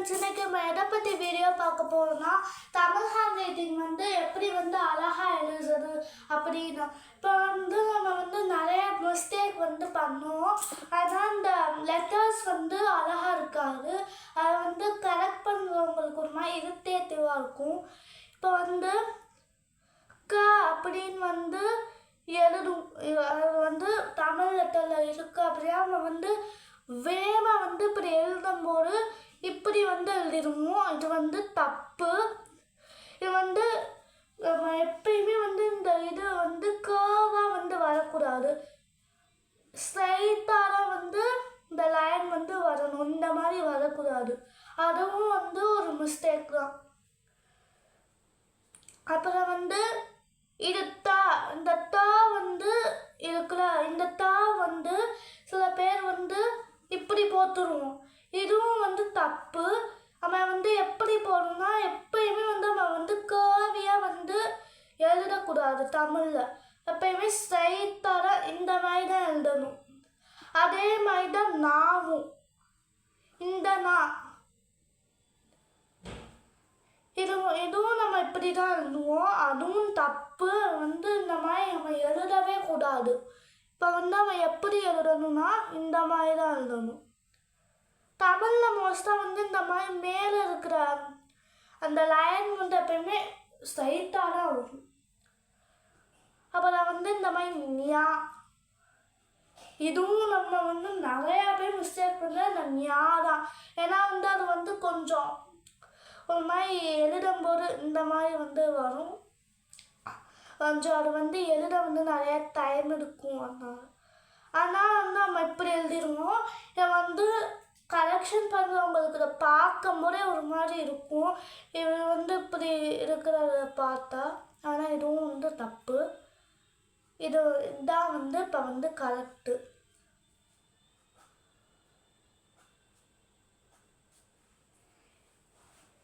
Friends, இன்னைக்கு நம்ம எதை பற்றி வீடியோ பார்க்க போகிறோம்னா தமிழ் ஹேண்ட் ரைட்டிங் எப்படி அழகாக எழுதுறது அப்படின்னு. இப்போ நம்ம நிறைய மிஸ்டேக் பண்ணுவோம். ஆனால் இந்த லெட்டர்ஸ் அழகாக இருக்காது. அதை கரெக்ட் பண்ணுறவங்களுக்கு ஒரு மாதிரி இரிட்டேட்டிவாக இருக்கும். இப்போ க அப்படின்னு எழுதும். அது தமிழ் லெட்டரில் இருக்குது. அப்படியே நம்ம வேமா இப்படி எழுதும்போது இப்படி எழுதிடுவோம். இது தப்பு. இது நம்ம எப்பயுமே இந்த இது கேர்வாக வரக்கூடாது. ஸ்ட்ரைட்டாக தான் இந்த லைன் வரணும். இந்த மாதிரி வரக்கூடாது. அதுவும் ஒரு மிஸ்டேக் தான். அப்புறம் இது தா, இந்த தா இருக்குல்ல, இந்த தா சில பேர் இப்படி போட்டுருவோம். இதுவும் தப்பு. நம்ம எப்படி போடணும்னா எப்பயுமே நம்ம கேர்வியாக எழுதக்கூடாது. தமிழில் எப்பயுமே ஸ்ட்ரைட்டாக இந்த மாதிரி தான் எழுதணும். அதே மாதிரி தான் நாவும். இந்த நா இதுவும் நம்ம இப்படி தான் எழுதுவோம். அதுவும் தப்பு. இந்த மாதிரி நம்ம எழுதவே கூடாது. இப்போ நம்ம எப்படி எழுதணும்னா இந்த மாதிரி தான் எழுதணும். தமிழில் மோஸ்ட்டாக இந்த மாதிரி மேலே இருக்கிற அந்த லைன் எப்பயுமே ஸ்ட்ரைட்டாக தான் வரும். அப்புறம் இந்த மாதிரி ஞா, இதுவும் நம்ம நிறையா பேர் மிஸ்டேக் பண்ணுற இந்த ஞா தான். ஏன்னா அது கொஞ்சம் ஒரு மாதிரி எழுதும்போது இந்த மாதிரி வரும். கொஞ்சம் அது எழுத நிறைய டைம் எடுக்கும். ஆனால் நம்ம இப்படி எழுதிடுவோம். இதை கரெக்ஷன் பண்ணுறவங்களுக்கு இதை பார்க்கும்போதே ஒரு மாதிரி இருக்கும். இவர் இப்படி இருக்கிறத பார்த்தா. ஆனால் இதுவும் தப்பு. இதுதான் இப்போ கரெக்டு.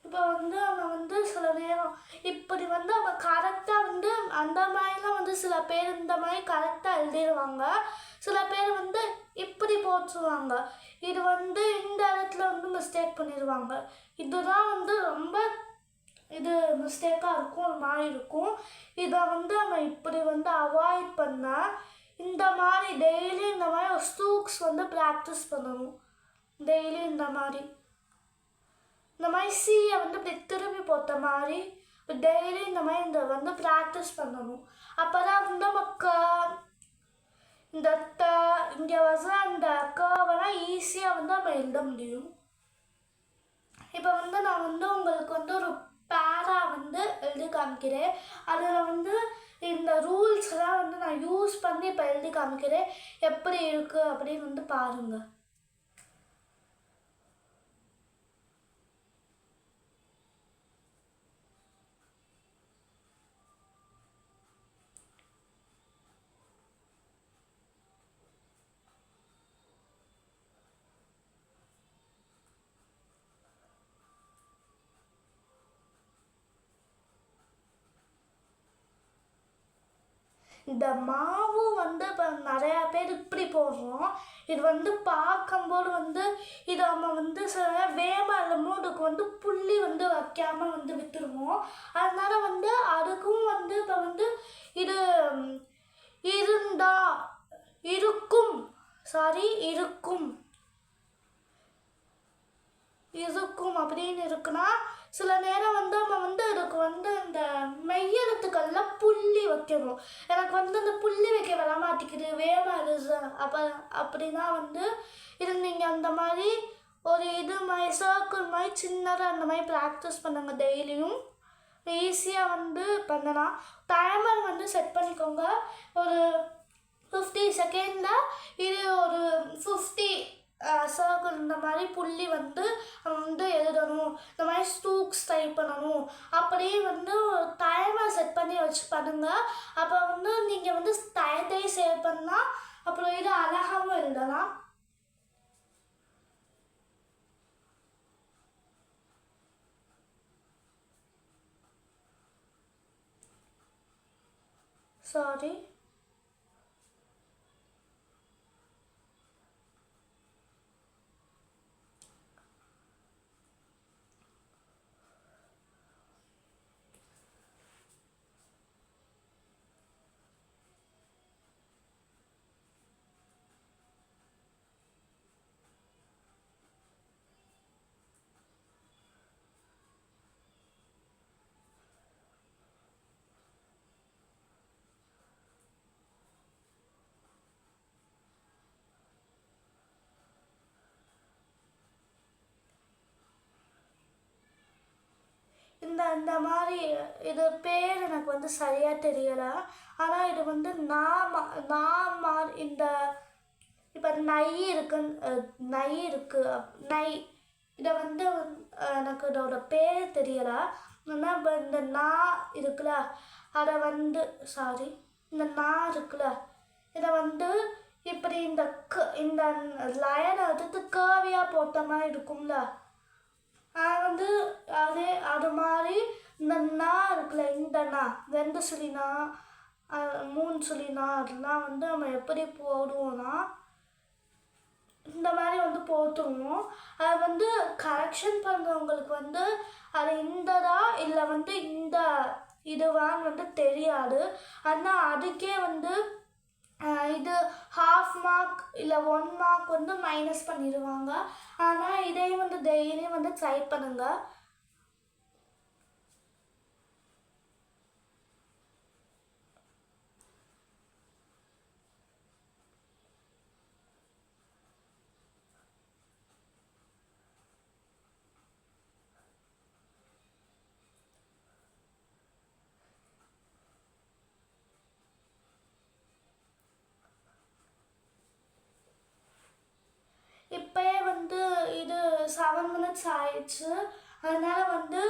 இப்போ நம்ம சில நேரம் இப்படி நம்ம கரெக்டாக அந்த மாதிரிலாம் சில பேர் இந்த மாதிரி கரெக்டாக எழுதிடுவாங்க. சில பேர் இப்படி போட்டுருவாங்க. இது இந்த இடத்துல மிஸ்டேக் பண்ணிடுவாங்க. இதுதான் ரொம்ப இது மிஸ்டேக்காக இருக்கும். ஒரு மாதிரி இருக்கும். இதை நம்ம இப்படி அவாய்ட் பண்ணால் இந்த மாதிரி டெய்லி இந்த மாதிரி ஒரு ஸ்ட்ரோக்ஸ் ப்ராக்டிஸ் பண்ணணும். டெய்லி இந்த மாதிரி சியை இப்படி திரும்பி போட்ட மாதிரி டெய்லி இந்த மாதிரி இந்த ப்ராக்டிஸ் பண்ணணும். அப்போ தான் நமக்கு இந்த த இங்கே அந்த கவெல்லாம் ஈஸியாக நம்ம எழுத முடியும். இப்போ நான் உங்களுக்கு ஒரு பேரா எழுதி காமிக்கிறேன். அதில் இந்த ரூல்ஸ்லாம் நான் யூஸ் பண்ணி இப்போ எழுதி காமிக்கிறேன். எப்படி இருக்குது அப்படின்னு பாருங்கள். இந்த மாவும் இப்போ நிறையா பேர் இப்படி போடுறோம். இது பார்க்கும்போது இது நம்ம சில வேமா இல்லமோ அதுக்கு புள்ளி வைக்காமல் விட்டுருவோம். அதனால் அதுக்கும் இப்போ இது இருந்தா இருக்கும், சாரி இருக்கும் இருக்கும் அப்படின்னு இருக்குன்னா சில நேரம் நம்ம இதுக்கு இந்த மெய்யெழுத்துக்கள்ல புள்ளி வைக்கணும். எனக்கு அந்த புள்ளி வைக்க வர மாட்டேங்குது, வேமா எழுது. அப்படின்னா இது நீங்கள் அந்த மாதிரி ஒரு இது மாதிரி சர்க்கிள் மாதிரி சின்னதாக அந்த மாதிரி ப்ராக்டிஸ் பண்ணுங்க. டெய்லியும் ஈஸியாக பண்ணலாம். டைமர் செட் பண்ணிக்கோங்க. ஒரு 50 செகண்டில் இது ஒரு 50 சர்க்கிள் இந்த மாதிரி புள்ளி எழுதணும். இந்த மாதிரி ஸ்ட்ரோக்ஸ் டைப் பண்ணணும். அப்படியே டைமர் செட் பண்ணி வச்சு பண்ணுங்க. அப்போ நீங்கள் டயத்தையும் சேவ் பண்ணலாம். அப்புறம் இது அழகாகவும் எழுதலாம். சாரி. இந்த மாதிரி இது பேர் எனக்கு வந்து சரியாக தெரியலை. ஆனால் இது வந்து இந்த இப்போ நை இருக்கு இதை வந்து எனக்கு இதோட பேர் தெரியலை. ஆனால் இப்போ இந்த நா இருக்குல்ல அதை வந்து இந்த நா இருக்குல்ல இதை வந்து இப்படி இந்த லயனை எடுத்து கேர்வியாக போட்ட மாதிரி இருக்கும்ல, வந்து அது மாதிரி இந்த நா இருக்குல்ல, இந்த நா 2 சுழினா 3 சுழினா அதெல்லாம் வந்து நம்ம எப்படி போடுவோம்னா இந்த மாதிரி வந்து போட்டுருவோம். அதை வந்து கரெக்ஷன் பண்ணுறவங்களுக்கு வந்து அது இந்ததா இல்லை வந்து இந்த இதுவான்னு வந்து தெரியாது. ஆனால் அதுக்கே வந்து இது 1/2 மார்க் இல்லை 1 மார்க் வந்து மைனஸ் பண்ணிடுவாங்க. ஆனால் இதையும் வந்து டெய்லியும் வந்து ட்ரை பண்ணுங்கள். இப்போயே வந்து இது 7 minutes ஆயிடுச்சு. அதனால் வந்து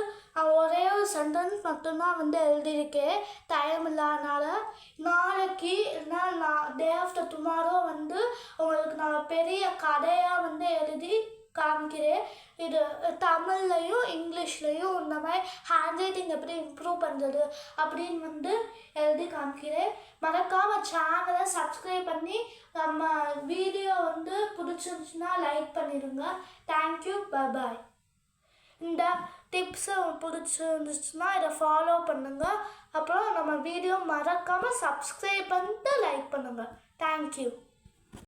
ஒரே ஒரு சென்டென்ஸ் மட்டும்தான் வந்து எழுதியிருக்கேன் டைம் இல்லாதனால. நாளைக்கு இல்லைன்னா டே ஆஃப்டர் டுமாரோ வந்து உங்களுக்கு நான் பெரிய கதையாக வந்து எழுதி காமிக்கிறேன். இது தமிழ்லையும் இங்கிலீஷ்லையும் இந்த மாதிரி ஹேண்ட் ரைட்டிங் எப்படி இம்ப்ரூவ் பண்ணுறது அப்படின்னு வந்து எழுதி காமிக்கிறேன். மறக்காமல் சேனலை சப்ஸ்கிரைப் பண்ணி நம்ம வீடியோ வந்து பிடிச்சிருந்துச்சுன்னா லைக் பண்ணிடுங்க. தேங்க்யூ, பாய். இந்த டிப்ஸை பிடிச்சிருந்துச்சுன்னா இதை ஃபாலோ பண்ணுங்கள். அப்புறம் நம்ம வீடியோ மறக்காமல் சப்ஸ்கிரைப் பண்ணிட்டு லைக் பண்ணுங்கள். தேங்க்யூ.